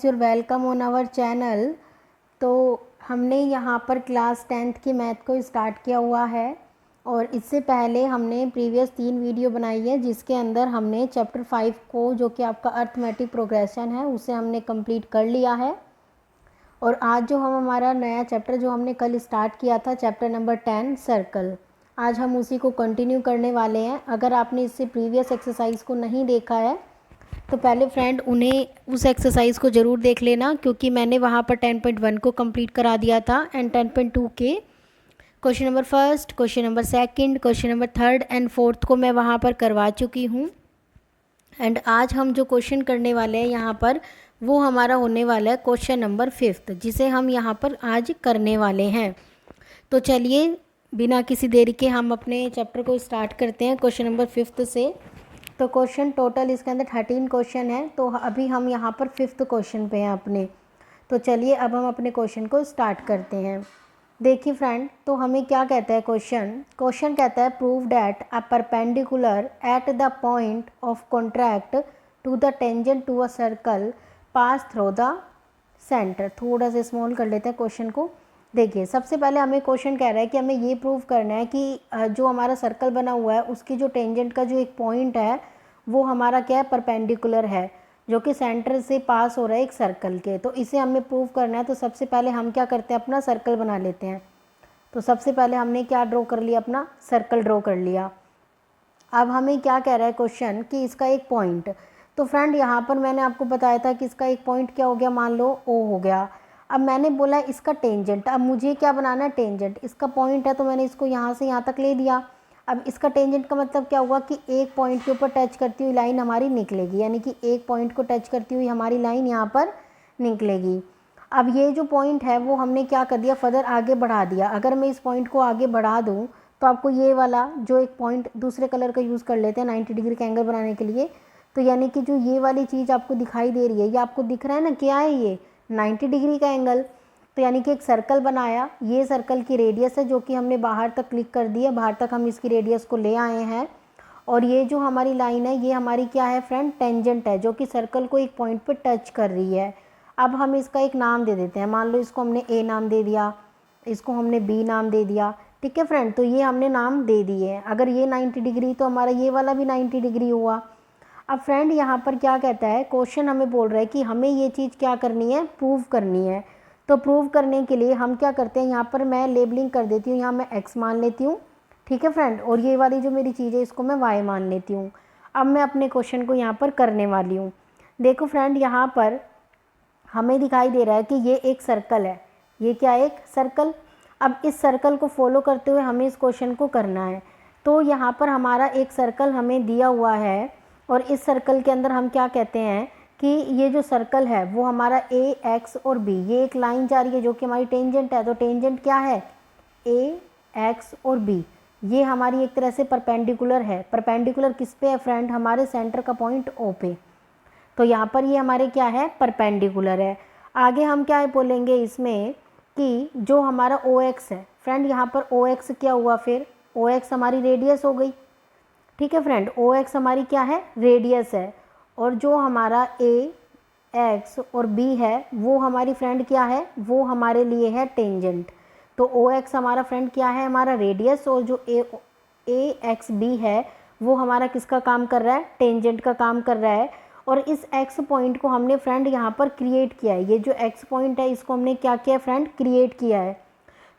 Your welcome on our channel. तो हमने यहाँ पर क्लास 10th की मैथ को स्टार्ट किया हुआ है और इससे पहले हमने प्रीवियस 3 वीडियो बनाई है जिसके अंदर हमने चैप्टर 5 को, जो कि आपका अर्थमेटिक प्रोग्रेशन है, उसे हमने कंप्लीट कर लिया है। और आज जो हमारा नया चैप्टर जो हमने कल स्टार्ट किया था, चैप्टर नंबर 10 सर्कल, आज हम उसी को कंटिन्यू करने वाले हैं। अगर आपने इससे प्रीवियस एक्सरसाइज को नहीं देखा है तो पहले फ्रेंड उन्हें उस एक्सरसाइज को ज़रूर देख लेना, क्योंकि मैंने वहाँ पर 10.1 को कंप्लीट करा दिया था एंड 10.2 के question number first, question number second, question number third and fourth को मैं वहाँ पर करवा चुकी हूँ। एंड आज हम जो क्वेश्चन करने वाले हैं यहाँ पर, वो हमारा होने वाला है क्वेश्चन नंबर 5, जिसे हम यहाँ पर आज करने वाले हैं। तो चलिए बिना किसी देरी के हम अपने चैप्टर को स्टार्ट करते हैं क्वेश्चन नंबर 5 से। तो क्वेश्चन टोटल इसके अंदर 13 क्वेश्चन है, तो अभी हम यहाँ पर 5th क्वेश्चन पे हैं अपने। तो चलिए अब हम अपने क्वेश्चन को स्टार्ट करते हैं। देखिए फ्रेंड, तो हमें क्या कहता है क्वेश्चन कहता है prove that a perpendicular at the point of contract to the tangent to a circle pass through the centre. थोड़ा सा स्मॉल कर लेते हैं क्वेश्चन को। देखिए, सबसे पहले हमें क्वेश्चन कह रहा है कि हमें ये प्रूव करना है कि जो हमारा सर्कल बना हुआ है उसकी जो टेंजेंट का जो एक पॉइंट है वो हमारा क्या है, परपेंडिकुलर है, जो कि सेंटर से पास हो रहा है एक सर्कल के। तो इसे हमें प्रूव करना है। तो सबसे पहले हम क्या करते हैं, अपना सर्कल बना लेते हैं। तो सबसे पहले हमने क्या ड्रॉ कर लिया, अपना सर्कल ड्रॉ कर लिया। अब हमें क्या कह रहा है क्वेश्चन कि इसका एक पॉइंट। तो फ्रेंड यहाँ पर मैंने आपको बताया था कि इसका एक पॉइंट क्या हो गया, मान लो ओ हो गया। अब मैंने बोला इसका टेंजेंट, अब मुझे क्या बनाना है, टेंजेंट। इसका पॉइंट है तो मैंने इसको यहाँ से यहाँ तक ले दिया। अब इसका टेंजेंट का मतलब क्या हुआ कि एक पॉइंट के ऊपर टच करती हुई लाइन हमारी निकलेगी, यानी कि एक पॉइंट को टच करती हुई हमारी लाइन यहाँ पर निकलेगी। अब ये जो पॉइंट है वो हमने क्या कर दिया, फर्दर आगे बढ़ा दिया। अगर मैं इस पॉइंट को आगे बढ़ा दूँ तो आपको ये वाला जो एक पॉइंट दूसरे कलर का यूज़ कर लेते हैं 90 डिग्री का एंगल बनाने के लिए। तो यानी कि जो ये वाली चीज़ आपको दिखाई दे रही है, ये आपको दिख रहा है ना, क्या है ये, 90 डिग्री का एंगल। तो यानी कि एक सर्कल बनाया, ये सर्कल की रेडियस है जो कि हमने बाहर तक क्लिक कर दी है, बाहर तक हम इसकी रेडियस को ले आए हैं। और ये जो हमारी लाइन है ये हमारी क्या है फ्रेंड, टेंजेंट है, जो कि सर्कल को एक पॉइंट पर टच कर रही है। अब हम इसका एक नाम दे देते हैं। मान लो इसको हमने ए नाम दे दिया, इसको हमने बी नाम दे दिया। ठीक है फ्रेंड, तो ये हमने नाम दे दिए हैं। अगर ये 90 डिग्री तो हमारा ये वाला भी 90 डिग्री हुआ। अब फ्रेंड यहाँ पर क्या कहता है, क्वेश्चन हमें बोल रहा है कि हमें ये चीज़ क्या करनी है, प्रूव करनी है। तो प्रूव करने के लिए हम क्या करते हैं, यहाँ पर मैं लेबलिंग कर देती हूँ, यहाँ मैं एक्स मान लेती हूँ। ठीक है फ्रेंड, और ये वाली जो मेरी चीज़ है इसको मैं वाई मान लेती हूँ। अब मैं अपने क्वेश्चन को यहाँ पर करने वाली हूँ। देखो फ्रेंड, यहाँ पर हमें दिखाई दे रहा है कि ये एक सर्कल है। ये क्या है, एक सर्कल। अब इस सर्कल को फॉलो करते हुए हमें इस क्वेश्चन को करना है। तो यहाँ पर हमारा एक सर्कल हमें दिया हुआ है और इस सर्कल के अंदर हम क्या कहते हैं कि ये जो सर्कल है वो हमारा ए, एक्स और बी, ये एक लाइन जा रही है जो कि हमारी टेंजेंट है। तो टेंजेंट क्या है, ए, एक्स और बी, ये हमारी एक तरह से परपेंडिकुलर है। परपेंडिकुलर किस पे है फ्रेंड, हमारे सेंटर का पॉइंट ओ पे। तो यहाँ पर ये हमारे क्या है, परपेंडिकुलर है। आगे हम क्या है बोलेंगे इसमें कि जो हमारा ओ एक्स है फ्रेंड, यहाँ पर ओ एक्स क्या हुआ, फिर ओ एक्स हमारी रेडियस हो गई। ठीक है फ्रेंड, ओ एक्स हमारी क्या है, रेडियस है। और जो हमारा ए, एक्स और बी है वो हमारी फ्रेंड क्या है, वो हमारे लिए है टेंजेंट। तो ओ एक्स हमारा फ्रेंड क्या है, हमारा रेडियस, और जो ए एक्स बी है वो हमारा किसका काम कर रहा है, टेंजेंट का काम कर रहा है। और इस एक्स पॉइंट को हमने फ्रेंड यहाँ पर क्रिएट किया है। ये जो एक्स पॉइंट है इसको हमने क्या किया है फ्रेंड, क्रिएट किया है।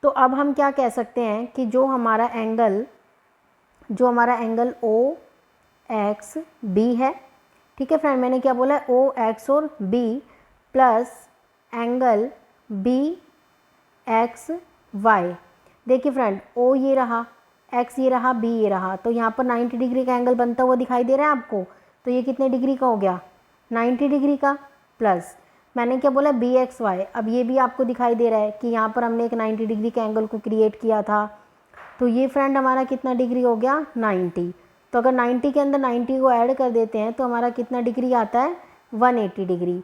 तो अब हम क्या कह सकते हैं कि जो हमारा एंगल ओ एक्स बी है, ठीक है फ्रेंड, मैंने क्या बोला है, ओ एक्स और B plus angle B X Y. देखिए फ्रेंड, ओ ये रहा, एक्स ये रहा, बी ये रहा, तो यहाँ पर 90 डिग्री का एंगल बनता हुआ दिखाई दे रहा है आपको। तो ये कितने डिग्री का हो गया, 90 डिग्री का, प्लस मैंने क्या बोला, बी एक्स वाई। अब ये भी आपको दिखाई दे रहा है कि यहाँ पर हमने एक 90 डिग्री के एंगल को क्रिएट किया था। तो ये फ्रेंड हमारा कितना डिग्री हो गया, 90। तो अगर 90 के अंदर 90 को ऐड कर देते हैं तो हमारा कितना डिग्री आता है, 180 डिग्री।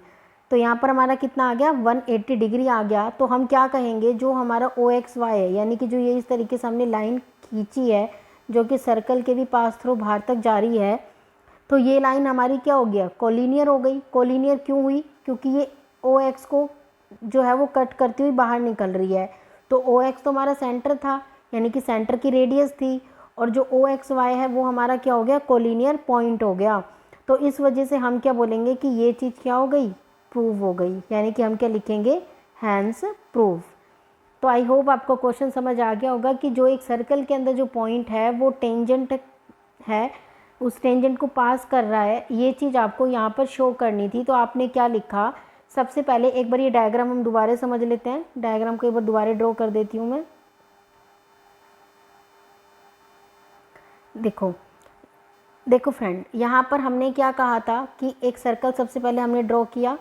तो यहाँ पर हमारा कितना आ गया, 180 डिग्री आ गया। तो हम क्या कहेंगे, जो हमारा ओ एक्स वाई है, यानी कि जो ये इस तरीके से हमने लाइन खींची है जो कि सर्कल के भी पास थ्रू बाहर तक जा रही है, तो ये लाइन हमारी क्या हो गया, कोलिनियर हो गई। कोलिनियर क्यों हुई, क्योंकि ये ओ एक्स को जो है वो कट करती हुई बाहर निकल रही है। तो ओ एक्स तो हमारा सेंटर था, यानी कि सेंटर की रेडियस थी, और जो ओ एक्स वाई है वो हमारा क्या हो गया, कोलिनियर पॉइंट हो गया। तो इस वजह से हम क्या बोलेंगे कि ये चीज़ क्या हो गई, प्रूव हो गई, यानी कि हम क्या लिखेंगे, हैंस प्रूव। तो आई होप आपको क्वेश्चन समझ आ गया होगा कि जो एक सर्कल के अंदर जो पॉइंट है वो टेंजेंट है, उस टेंजेंट को पास कर रहा है, ये चीज़ आपको यहाँ पर शो करनी थी। तो आपने क्या लिखा, सबसे पहले एक बार ये डायग्राम हम दोबारा समझ लेते हैं। डायग्राम को एक बार दोबारा ड्रॉ कर देती हूँ मैं। देखो फ्रेंड, यहाँ पर हमने क्या कहा था कि एक सर्कल सबसे पहले हमने ड्रॉ किया,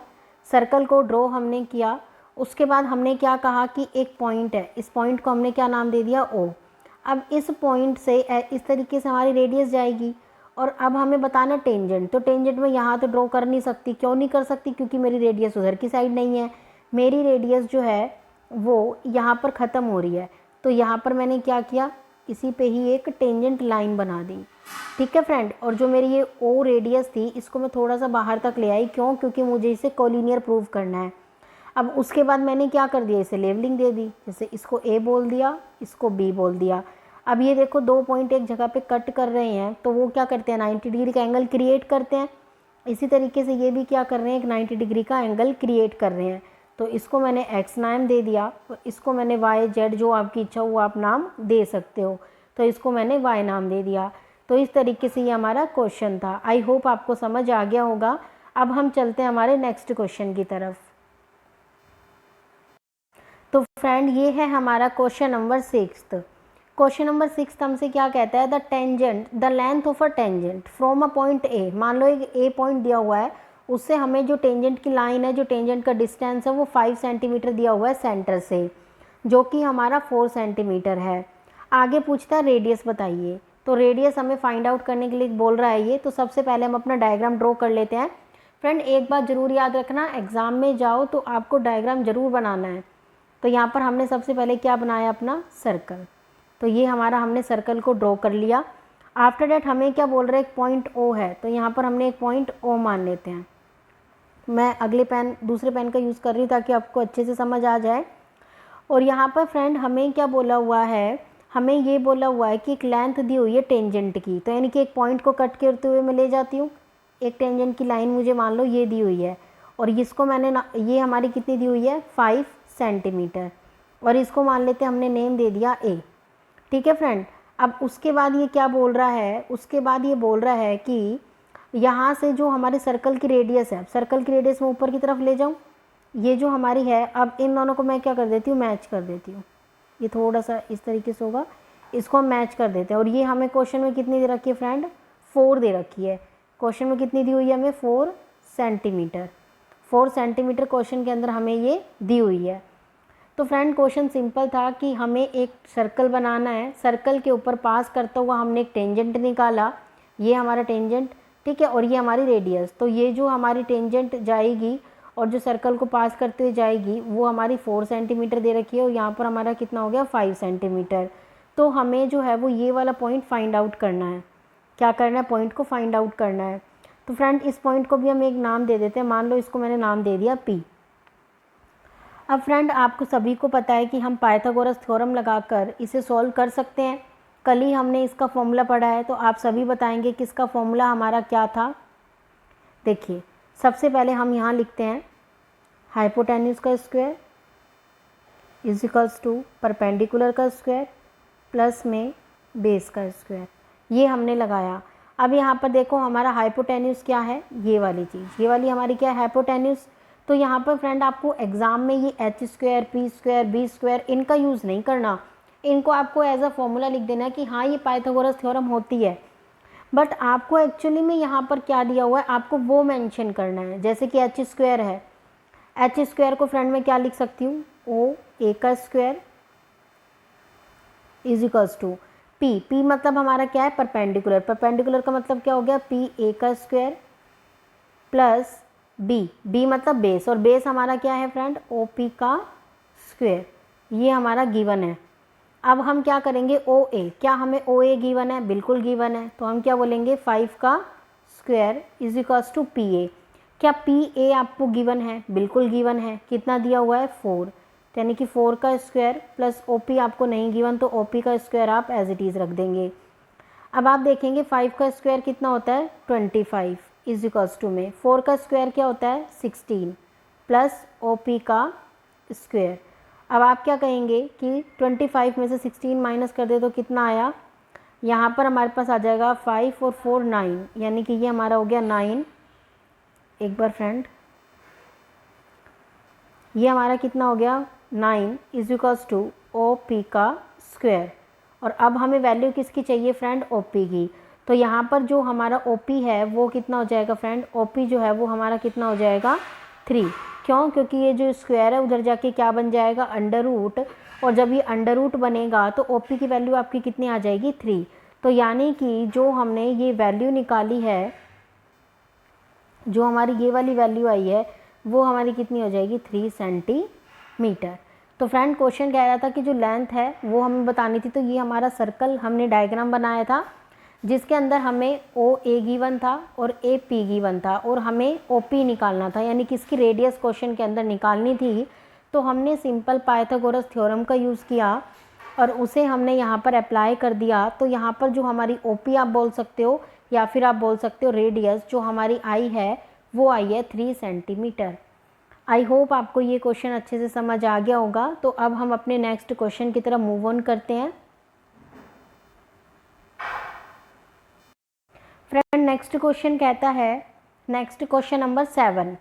सर्कल को ड्रॉ हमने किया, उसके बाद हमने क्या कहा कि एक पॉइंट है, इस पॉइंट को हमने क्या नाम दे दिया, ओ। अब इस पॉइंट से इस तरीके से हमारी रेडियस जाएगी, और अब हमें बताना टेंजेंट। तो टेंजेंट में यहाँ तो ड्रॉ कर नहीं सकती, क्यों नहीं कर सकती, क्योंकि मेरी रेडियस उधर की साइड नहीं है, मेरी रेडियस जो है वो यहाँ पर ख़त्म हो रही है। तो यहाँ पर मैंने क्या किया, इसी पे ही एक टेंजेंट लाइन बना दी, ठीक है फ्रेंड। और जो मेरी ये ओ रेडियस थी, इसको मैं थोड़ा सा बाहर तक ले आई, क्यों, क्योंकि मुझे इसे कोलिनियर प्रूव करना है। अब उसके बाद मैंने क्या कर दिया, इसे लेवलिंग दे दी, जैसे इसको ए बोल दिया, इसको बी बोल दिया। अब ये देखो दो पॉइंट एक जगह पे कट कर रहे हैं, तो वो क्या करते हैं, 90 डिग्री का एंगल क्रिएट करते हैं। इसी तरीके से ये भी क्या कर रहे हैं, एक 90 डिग्री का एंगल क्रिएट कर रहे हैं। तो इसको मैंने एक्स नाम दे दिया, और इसको मैंने वाई जेड, जो आपकी इच्छा हो वो आप नाम दे सकते हो। तो इसको मैंने वाई नाम दे दिया। तो इस तरीके से ये हमारा क्वेश्चन था। आई होप आपको समझ आ गया होगा। अब हम चलते हैं हमारे नेक्स्ट क्वेश्चन की तरफ। तो फ्रेंड, ये है हमारा क्वेश्चन नंबर 6। क्वेश्चन नंबर 6 हमसे क्या कहता है, the tangent, the length of a tangent from a point A. मान लो एक ए पॉइंट दिया हुआ है, उससे हमें जो टेंजेंट की लाइन है, जो टेंजेंट का डिस्टेंस है वो 5 सेंटीमीटर दिया हुआ है सेंटर से, जो कि हमारा 4 सेंटीमीटर है। आगे पूछता है रेडियस बताइए। तो रेडियस हमें फाइंड आउट करने के लिए बोल रहा है ये। तो सबसे पहले हम अपना डायग्राम ड्रॉ कर लेते हैं। फ्रेंड, एक बात ज़रूर याद रखना, एग्ज़ाम में जाओ तो आपको डायग्राम ज़रूर बनाना है। तो यहाँ पर हमने सबसे पहले क्या बनाया, अपना सर्कल। तो ये हमारा हमने सर्कल को ड्रॉ कर लिया। आफ्टर डेट हमें क्या बोल रहे हैं, एक पॉइंट ओ है, तो यहाँ पर हमने एक पॉइंट ओ मान लेते हैं। मैं अगले पेन, दूसरे पेन का यूज़ कर रही हूँ ताकि आपको अच्छे से समझ आ जाए। और यहाँ पर फ्रेंड हमें क्या बोला हुआ है, हमें ये बोला हुआ है कि एक लेंथ दी हुई है टेंजेंट की। तो यानी कि एक पॉइंट को कट करते हुए मैं ले जाती हूँ, एक टेंजेंट की लाइन मुझे मान लो ये दी हुई है, और इसको मैंने ये हमारी कितनी दी हुई है, 5 सेंटीमीटर, और इसको मान लेते हैं हमने नेम दे दिया ए। ठीक है फ्रेंड। अब उसके बाद ये क्या बोल रहा है, उसके बाद ये बोल रहा है कि यहाँ से जो हमारे सर्कल की रेडियस है, सर्कल की रेडियस मैं ऊपर की तरफ ले जाऊँ, ये जो हमारी है, अब इन दोनों को मैं क्या कर देती हूँ, मैच कर देती हूँ। ये थोड़ा सा इस तरीके से होगा, इसको हम मैच कर देते हैं। और ये हमें क्वेश्चन में कितनी दे रखी है फ्रेंड, 4 दे रखी है। क्वेश्चन में कितनी दी हुई है हमें, 4 सेंटीमीटर। 4 सेंटीमीटर क्वेश्चन के अंदर हमें ये दी हुई है। तो फ्रेंड, क्वेश्चन सिंपल था कि हमें एक सर्कल बनाना है, सर्कल के ऊपर पास करता हुआ हमने एक टेंजेंट निकाला, ये हमारा टेंजेंट, ठीक है, और ये हमारी रेडियस। तो ये जो हमारी टेंजेंट जाएगी और जो सर्कल को पास करते हुए जाएगी वो हमारी 4 सेंटीमीटर दे रखी है, और यहाँ पर हमारा कितना हो गया, 5 सेंटीमीटर। तो हमें जो है वो ये वाला पॉइंट फाइंड आउट करना है। क्या करना है, पॉइंट को फाइंड आउट करना है। तो फ्रेंड, इस पॉइंट को भी हम एक नाम दे देते हैं, मान लो इसको मैंने नाम दे दिया पी। अब फ्रेंड, आपको सभी को पता है कि हम पाइथागोरस थ्योरम लगाकर इसे सॉल्व कर सकते हैं। कल ही हमने इसका फॉर्मूला पढ़ा है, तो आप सभी बताएंगे कि इसका फॉर्मूला हमारा क्या था। देखिए, सबसे पहले हम यहाँ लिखते हैं हाइपोटेन्यूज का square is equals to perpendicular का स्क्वायर प्लस में बेस का स्क्वायर, ये हमने लगाया। अब यहाँ पर देखो हमारा हाइपोटेन्यूज क्या है, ये वाली चीज़, ये वाली हमारी क्या है, हाइपोटेन्यूज। तो यहाँ पर फ्रेंड आपको एग्जाम में ये H square, P square, B square इनका यूज़ नहीं करना, इनको आपको एज अ फॉर्मूला लिख देना कि हाँ ये पाइथागोरस थ्योरम होती है। बट आपको एक्चुअली में यहाँ पर क्या दिया हुआ है, आपको वो मेंशन करना है। जैसे कि एच स्क्वायर है, एच स्क्वायर को फ्रेंड में क्या लिख सकती हूँ, ओ ए का square is equals to P. P मतलब हमारा क्या है, परपेंडिकुलर। परपेंडिकुलर का मतलब क्या हो गया, पी ए का स्क्वायर प्लस बी। बी मतलब बेस, और बेस हमारा क्या है फ्रेंड, ओ पी का स्क्वायर। ये हमारा गिवन है। अब हम क्या करेंगे, ओ ए, क्या हमें ओ ए गिवन है, बिल्कुल गिवन है। तो हम क्या बोलेंगे, 5 का square is equals to P A. क्या पी ए आपको गिवन है? बिल्कुल गिवन है। कितना दिया हुआ है? 4, यानी कि 4 का स्क्वायर प्लस ओ पी आपको नहीं गिवन, तो ओ पी का स्क्वायर आप एज इट इज़ रख देंगे। अब आप देखेंगे 5 का स्क्वायर कितना होता है? 25 इज इक्वल्स टू में 4 का स्क्वायर क्या होता है? 16 प्लस ओ पी का स्क्वायर। अब आप क्या कहेंगे कि 25 में से 16 माइनस कर दे तो कितना आया? यहाँ पर हमारे पास आ जाएगा 5 और 4 9, यानी कि ये हमारा हो गया 9। एक बार फ्रेंड, ये हमारा कितना हो गया? 9 is equals to O P का स्क्वायर। और अब हमें वैल्यू किसकी चाहिए फ्रेंड? ओ पी की। तो यहाँ पर जो हमारा ओ पी है वो कितना हो जाएगा फ्रेंड? ओ पी जो है वो हमारा कितना हो जाएगा? 3। क्यों? क्योंकि ये जो स्क्वायर है उधर जाके क्या बन जाएगा? Under root. और जब ये अंडर रूट बनेगा तो ओ पी की वैल्यू आपकी कितनी आ जाएगी? 3। तो यानी कि जो हमने ये वैल्यू निकाली है, जो हमारी ये वाली वैल्यू आई है वो हमारी कितनी हो जाएगी? 3 सेंटीमीटर। तो फ्रेंड क्वेश्चन कह रहा था कि जो लेंथ है वो हमें बतानी थी। तो ये हमारा सर्कल हमने डायग्राम बनाया था जिसके अंदर हमें ओ ए गिवन था और ए पी गिवन था और हमें ओ पी निकालना था, यानी कि इसकी रेडियस क्वेश्चन के अंदर निकालनी थी। तो हमने सिंपल पाइथागोरस थ्योरम का यूज़ किया और उसे हमने यहाँ पर अप्लाई कर दिया। तो यहाँ पर जो हमारी ओ पी आप बोल सकते हो या फिर आप बोल सकते हो रेडियस जो हमारी आई है वो आई है 3 सेंटीमीटर। आई होप आपको ये क्वेश्चन अच्छे से समझ आ गया होगा। तो अब हम अपने नेक्स्ट क्वेश्चन की तरफ मूव ऑन करते हैं। फ्रेंड नेक्स्ट क्वेश्चन कहता है, next question number 7,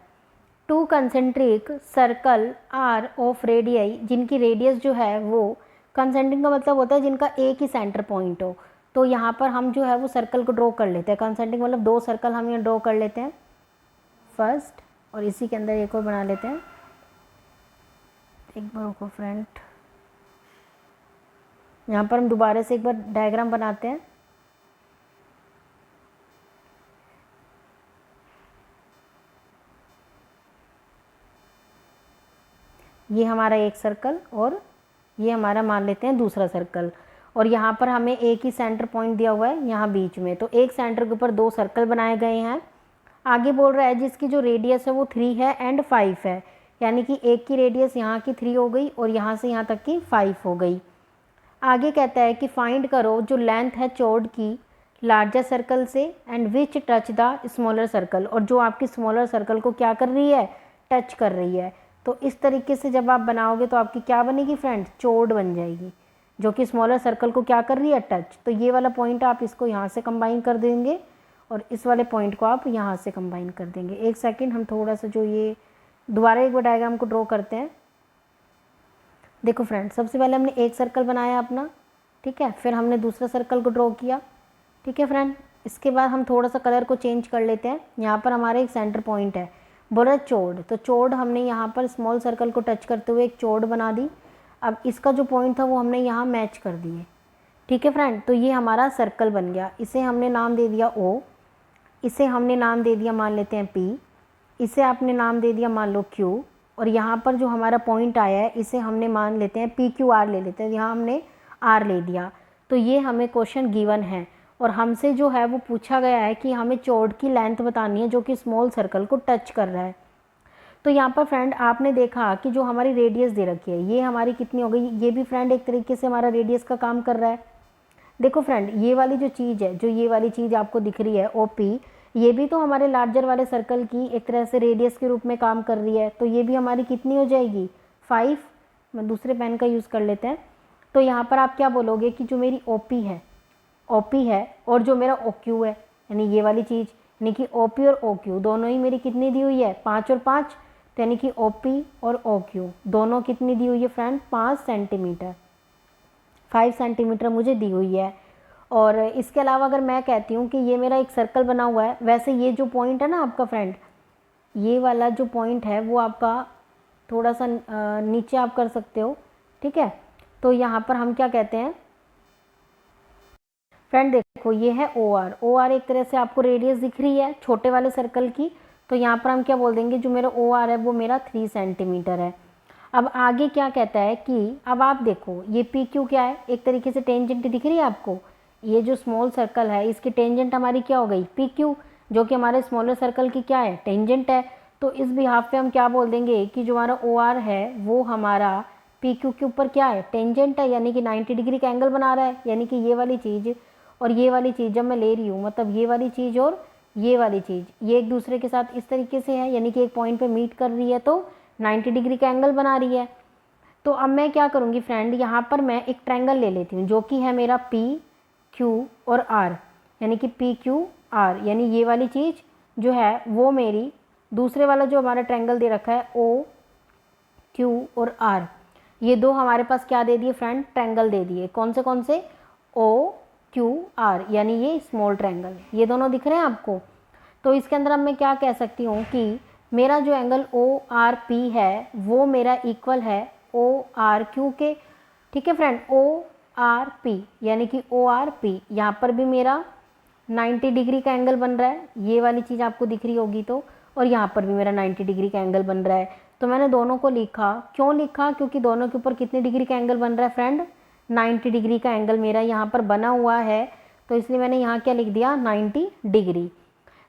2 concentric circle are of radii, जिनकी रेडियस जो है वो, कंसेंट्रिक का मतलब होता है जिनका एक ही सेंटर पॉइंट हो। तो यहाँ पर हम जो है वो सर्कल को ड्रॉ कर लेते हैं। कंसेंट्रिक मतलब 2 सर्कल हम यहाँ ड्रॉ कर लेते हैं फर्स्ट, और इसी के अंदर एक और बना लेते हैं। एक बार रुको फ्रेंड, यहाँ पर हम दोबारा से एक बार डायग्राम बनाते हैं। ये हमारा एक सर्कल और ये हमारा मान लेते हैं दूसरा सर्कल, और यहाँ पर हमें एक ही सेंटर पॉइंट दिया हुआ है यहाँ बीच में। तो एक सेंटर के ऊपर 2 सर्कल बनाए गए हैं। आगे बोल रहा है जिसकी जो रेडियस है वो 3 है एंड 5 है, यानी कि एक की रेडियस यहाँ की 3 हो गई और यहाँ से यहाँ तक की 5 हो गई। आगे कहता है कि फाइंड करो जो लेंथ है चौड़ की लार्जर सर्कल से and which touch the smaller circle, और जो आपकी स्मॉलर सर्कल को क्या कर रही है? टच कर रही है। तो इस तरीके से जब आप बनाओगे तो आपकी क्या बनेगी फ्रेंड? चौड़ बन जाएगी, जो कि स्मॉलर सर्कल को क्या कर रही है? टच। तो ये वाला पॉइंट आप इसको यहाँ से कंबाइन कर देंगे और इस वाले पॉइंट को आप यहाँ से कंबाइन कर देंगे। एक सेकंड, हम थोड़ा सा जो ये दोबारा एक बार डायग्राम को ड्रॉ करते हैं। देखो फ्रेंड, सबसे पहले हमने एक सर्कल बनाया अपना, ठीक है, फिर हमने दूसरा सर्कल को ड्रॉ किया, ठीक है फ्रेंड। इसके बाद हम थोड़ा सा कलर को चेंज कर लेते हैं। यहाँ पर हमारा एक सेंटर पॉइंट है, बोला चौड़, तो चौड़ हमने यहाँ पर स्मॉल सर्कल को टच करते हुए एक चौड़ बना दी। अब इसका जो पॉइंट था वो हमने यहाँ मैच कर दिए, ठीक है फ्रेंड। तो ये हमारा सर्कल बन गया। इसे हमने नाम दे दिया ओ, इसे हमने नाम दे दिया मान लेते हैं पी, इसे आपने नाम दे दिया मान लो क्यू, और यहाँ पर जो हमारा पॉइंट आया है इसे हमने मान लेते हैं पी क्यू आर ले लेते हैं, यहाँ हमने आर ले दिया। तो ये हमें क्वेश्चन गिवन है और हमसे जो है वो पूछा गया है कि हमें चौड़ की लेंथ बतानी है जो कि स्मॉल सर्कल को टच कर रहा है। तो यहाँ पर फ्रेंड आपने देखा कि जो हमारी रेडियस दे रखी है ये हमारी कितनी हो गई? ये भी फ्रेंड एक तरीके से हमारा रेडियस का काम कर रहा है। देखो फ्रेंड, ये वाली जो चीज़ है, जो ये वाली चीज़ आपको दिख रही है ओ पी, ये भी तो हमारे लार्जर वाले सर्कल की एक तरह से रेडियस के रूप में काम कर रही है। तो ये भी हमारी कितनी हो जाएगी? 5। मैं दूसरे पेन का यूज़ कर लेते हैं। तो यहाँ पर आप क्या बोलोगे कि जो मेरी OP है और जो मेरा OQ है, यानी ये वाली चीज़, यानी कि OP और OQ दोनों ही मेरी कितनी दी हुई है? 5 और 5, तो यानी कि OP और OQ दोनों कितनी दी हुई है फ्रेंड? 5 सेंटीमीटर, 5 सेंटीमीटर मुझे दी हुई है। और इसके अलावा अगर मैं कहती हूँ कि ये मेरा एक सर्कल बना हुआ है, वैसे ये जो पॉइंट है ना आपका फ्रेंड, ये वाला जो पॉइंट है वो आपका थोड़ा सा नीचे आप कर सकते हो, ठीक है। तो यहाँ पर हम क्या कहते हैं फ्रेंड, देखो ये है ओ आर एक तरह से आपको रेडियस दिख रही है छोटे वाले सर्कल की। तो यहाँ पर हम क्या बोल देंगे, जो मेरा OR है वो मेरा 3 सेंटीमीटर है। अब आगे क्या कहता है कि अब आप देखो ये PQ क्या है? एक तरीके से टेंजेंट दिख रही है आपको। ये जो स्मॉल सर्कल है इसकी टेंजेंट हमारी क्या हो गई? PQ। जो कि हमारे स्मॉलर सर्कल की क्या है, टेंजेंट है। तो इस बिहाफ पे हम क्या बोल देंगे कि जो हमारा ओ आर है वो हमारा पी क्यू के ऊपर क्या है, टेंजेंट है, यानी कि 90 डिग्री का एंगल बना रहा है। यानी कि ये वाली चीज़ और ये वाली चीज़ जब मैं ले रही हूँ, मतलब ये वाली चीज़ और ये वाली चीज़, ये एक दूसरे के साथ इस तरीके से है, यानी कि एक पॉइंट पे मीट कर रही है तो 90 डिग्री का एंगल बना रही है। तो अब मैं क्या करूँगी फ्रेंड, यहाँ पर मैं एक ट्रायंगल ले लेती हूँ जो कि है मेरा पी क्यू और आर, यानी कि पी क्यू आर, यानी ये वाली चीज़ जो है वो मेरी, दूसरे वाला जो हमारा ट्रायंगल दे रखा है ओ क्यू और आर, ये दो हमारे पास क्या दे दिए फ्रेंड, ट्रायंगल दे दिए। कौन से ओ क्यू आर, यानी ये स्मॉल ट्रायंगल, ये दोनों दिख रहे हैं आपको। तो इसके अंदर अब मैं क्या कह सकती हूँ कि मेरा जो एंगल ओ आर पी है वो मेरा इक्वल है ओ आर क्यू के। ठीक है फ्रेंड, ओ आर पी, यानी कि ओ आर पी, यहाँ पर भी मेरा 90 डिग्री का एंगल बन रहा है, ये वाली चीज़ आपको दिख रही होगी तो, और यहाँ पर भी मेरा 90 डिग्री का एंगल बन रहा है। तो मैंने दोनों को लिखा, क्यों लिखा, क्योंकि दोनों के ऊपर कितनी डिग्री का एंगल बन रहा है फ्रेंड, 90 डिग्री का एंगल मेरा यहाँ पर बना हुआ है, तो इसलिए मैंने यहाँ क्या लिख दिया, 90 डिग्री।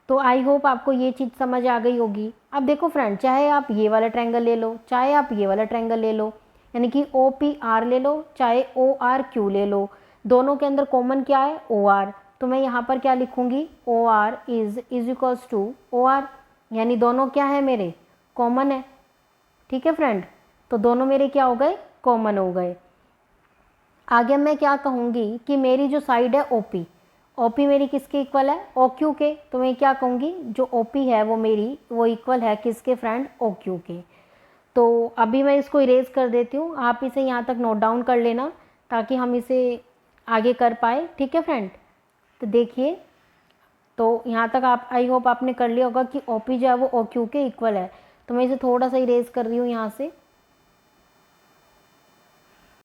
तो आई होप आपको ये चीज़ समझ आ गई होगी। अब देखो फ्रेंड, चाहे आप ये वाला ट्रायंगल ले लो, चाहे आप ये वाला ट्रायंगल ले लो, यानी कि ओ पी आर ले लो, चाहे ओ आर क्यू ले लो, दोनों के अंदर कॉमन क्या है, ओ आर। तो मैं यहाँ पर क्या लिखूँगी, O R is equals to O R, यानी दोनों क्या है मेरे, कॉमन है। ठीक है फ्रेंड, तो दोनों मेरे क्या हो गए, कॉमन हो गए। आगे मैं क्या कहूँगी कि मेरी जो साइड है ओपी, ओपी मेरी किसके इक्वल है, ओ क्यू के। तो मैं क्या कहूँगी, जो ओपी है वो मेरी वो इक्वल है किसके फ्रेंड, ओ क्यू के। तो अभी मैं इसको इरेज कर देती हूँ, आप इसे यहाँ तक नोट डाउन कर लेना ताकि हम इसे आगे कर पाए। ठीक है फ्रेंड, तो देखिए, तो यहाँ तक आप, आई होप आपने कर लिया होगा कि ओपी जो है वो ओ क्यू के इक्वल है। तो मैं इसे थोड़ा सा इरेज कर रही हूँ यहाँ से।